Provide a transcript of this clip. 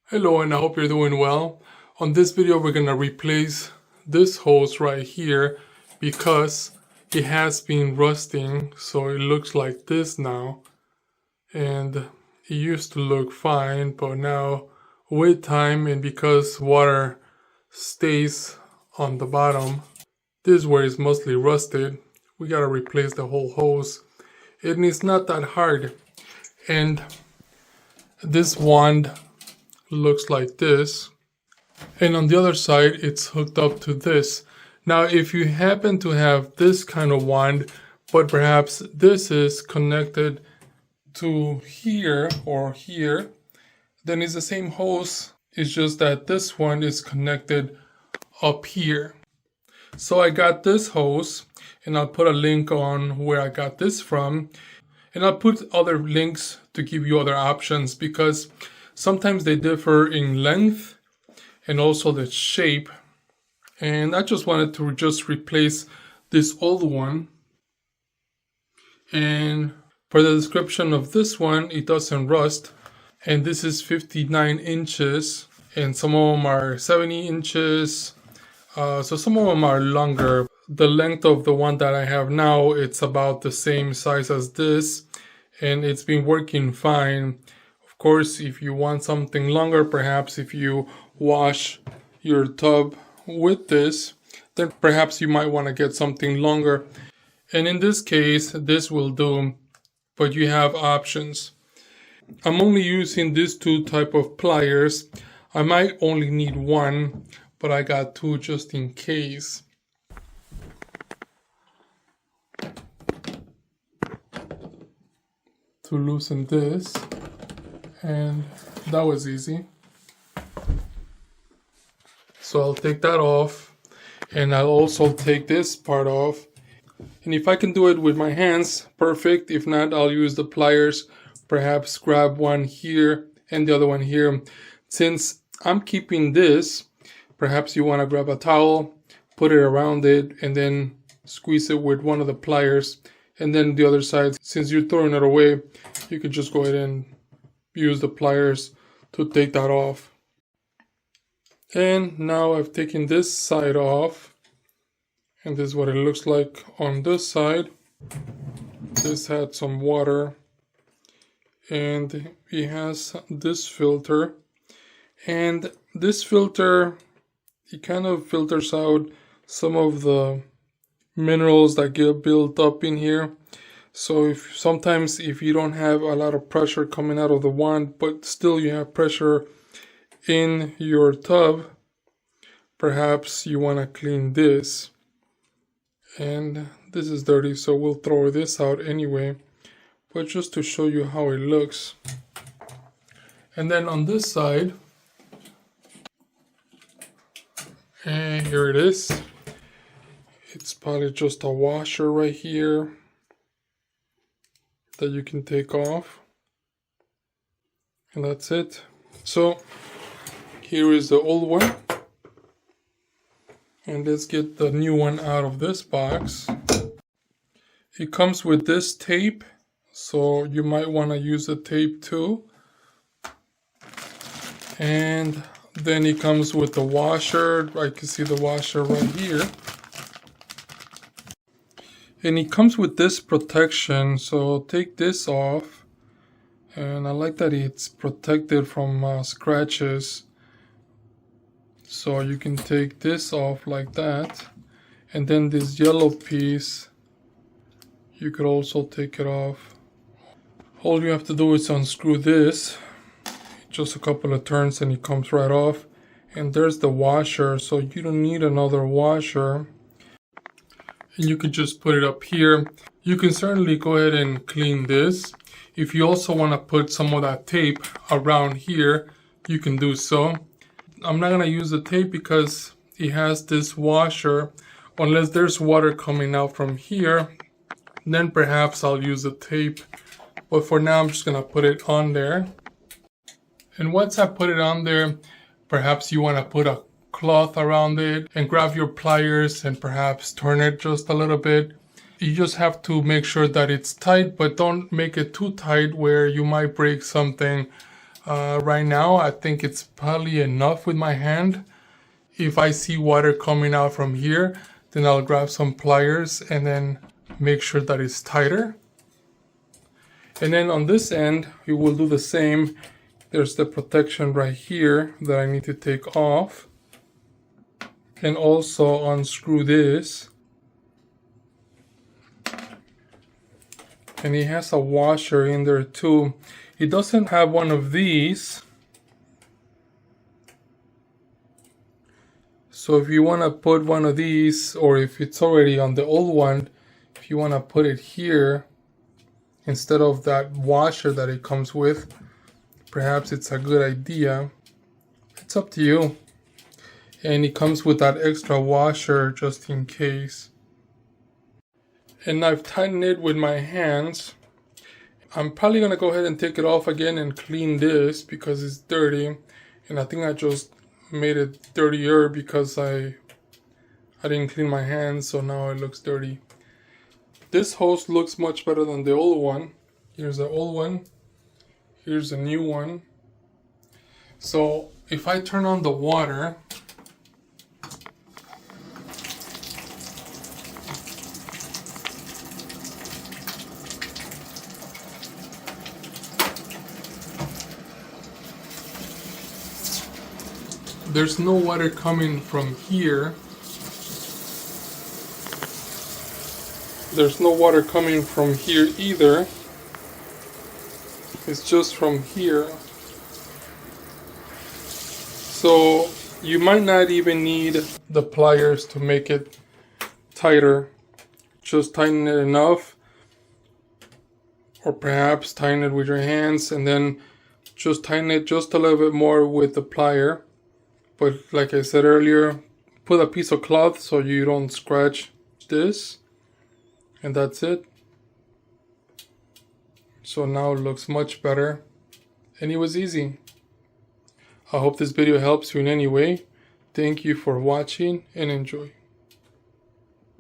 Hello, and I hope you're doing well. On this video we're gonna replace this hose right here because it has been rusting, so it looks like this now. And it used to look fine, but now with time and because water stays on the bottom, this is where it's mostly rusted. We gotta replace the whole hose. And it's not that hard. And this wand looks like this, and on the other side it's hooked up to this. Now if you happen to have this kind of wand, but perhaps this is connected to here or here, then it's the same hose. It's just that this one is connected up here. So I got this hose, and I'll put a link on where I got this from, and I'll put other links to give you other options because sometimes they differ in length and also the shape. And I just wanted to just replace this old one. And for the description of this one, it doesn't rust. And this is 59 inches, and some of them are 70 inches. So some of them are longer. The length of the one that I have now, it's about the same size as this, and it's been working fine. Of course, if you want something longer, perhaps if you wash your tub with this, then perhaps you might want to get something longer. And in this case, this will do, but you have options. I'm only using these two type of pliers. I might only need one, but I got two just in case. To loosen this. And that was easy. So I'll take that off, and I'll also take this part off. And if I can do it with my hands, perfect. If not, I'll use the pliers, perhaps grab one here and the other one here. Since I'm keeping this, perhaps you want to grab a towel, put it around it, and then squeeze it with one of the pliers. And then the other side, since you're throwing it away, you can just go ahead and use the pliers to take that off. And now I've taken this side off, and this is what it looks like on this side. This had some water, and it has this filter, and this filter, it kind of filters out some of the minerals that get built up in here. So sometimes if you don't have a lot of pressure coming out of the wand, but still you have pressure in your tub, perhaps you want to clean this. And this is dirty, so we'll throw this out anyway, but just to show you how it looks. And then on this side, and here it is. It's probably just a washer right here that you can take off, and that's it. So here is the old one, and let's get the new one out of this box. It comes with this tape, so you might want to use the tape too. And then it comes with the washer. I can see the washer right here. And it comes with this protection, so take this off. And I like that it's protected from scratches. So you can take this off like that. And then this yellow piece, you could also take it off. All you have to do is unscrew this. Just a couple of turns and it comes right off. And there's the washer, so you don't need another washer. And you can just put it up here. You can certainly go ahead and clean this. If you also want to put some of that tape around here, you can do so. I'm not going to use the tape because it has this washer. Unless there's water coming out from here, then perhaps I'll use the tape. But for now, I'm just going to put it on there. And once I put it on there, perhaps you want to put a cloth around it and grab your pliers and perhaps turn it just a little bit. You just have to make sure that it's tight, but don't make it too tight where you might break something. Right now, I think it's probably enough with my hand. If I see water coming out from here, then I'll grab some pliers and then make sure that it's tighter. And then on this end, we will do the same. There's the protection right here that I need to take off. And also unscrew this. And it has a washer in there too. It doesn't have one of these. So if you want to put one of these, or if it's already on the old one, if you want to put it here instead of that washer that it comes with, perhaps it's a good idea. It's up to you. And it comes with that extra washer just in case. And I've tightened it with my hands. I'm probably going to go ahead and take it off again and clean this because it's dirty. And I think I just made it dirtier because I didn't clean my hands, so now it looks dirty. This hose looks much better than the old one. Here's the old one. Here's the new one. So if I turn on the water, there's no water coming from here. There's no water coming from here either. It's just from here. So you might not even need the pliers to make it tighter. Just tighten it enough. Or perhaps tighten it with your hands and then just tighten it just a little bit more with the plier. But like I said earlier, put a piece of cloth so you don't scratch this. And that's it. So now it looks much better. And it was easy. I hope this video helps you in any way. Thank you for watching and enjoy.